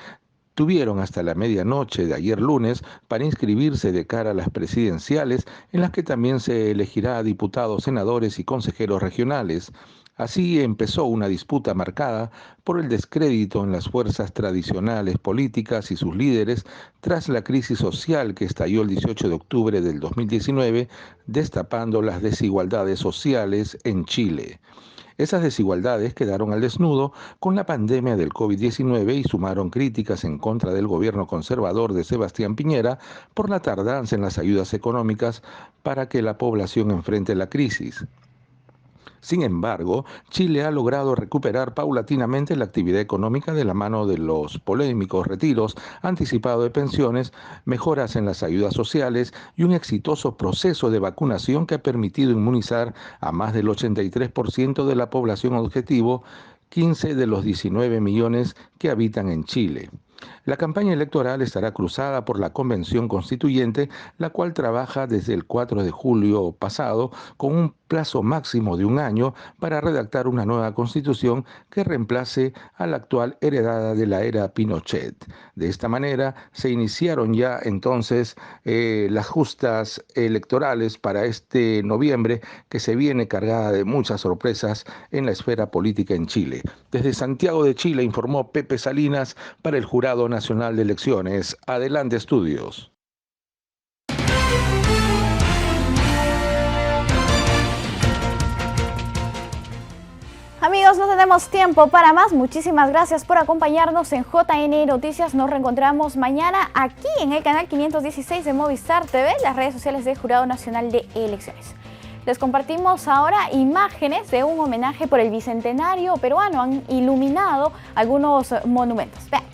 S: tuvieron hasta la medianoche de ayer lunes para inscribirse de cara a las presidenciales, en las que también se elegirá a diputados, senadores y consejeros regionales. Así empezó una disputa marcada por el descrédito en las fuerzas tradicionales políticas y sus líderes tras la crisis social que estalló el 18 de octubre del 2019, destapando las desigualdades sociales en Chile. Esas desigualdades quedaron al desnudo con la pandemia del COVID-19 y sumaron críticas en contra del gobierno conservador de Sebastián Piñera por la tardanza en las ayudas económicas para que la población enfrente la crisis. Sin embargo, Chile ha logrado recuperar paulatinamente la actividad económica de la mano de los polémicos retiros anticipados de pensiones, mejoras en las ayudas sociales y un exitoso proceso de vacunación que ha permitido inmunizar a más del 83% de la población objetivo, 15 de los 19 millones que habitan en Chile. La campaña electoral estará cruzada por la Convención Constituyente, la cual trabaja desde el 4 de julio pasado con un plazo máximo de un año para redactar una nueva constitución que reemplace a la actual heredada de la era Pinochet. De esta manera se iniciaron ya entonces las justas electorales para este noviembre, que se viene cargada de muchas sorpresas en la esfera política en Chile. Desde Santiago de Chile informó Pepe Salinas para el Jurado Nacional de Elecciones. Adelante, estudios.
A: Amigos, no tenemos tiempo para más. Muchísimas gracias por acompañarnos en JN Noticias. Nos reencontramos mañana aquí en el canal 516 de Movistar TV, las redes sociales del Jurado Nacional de Elecciones. Les compartimos ahora imágenes de un homenaje por el bicentenario peruano. Han iluminado algunos monumentos. Veamos.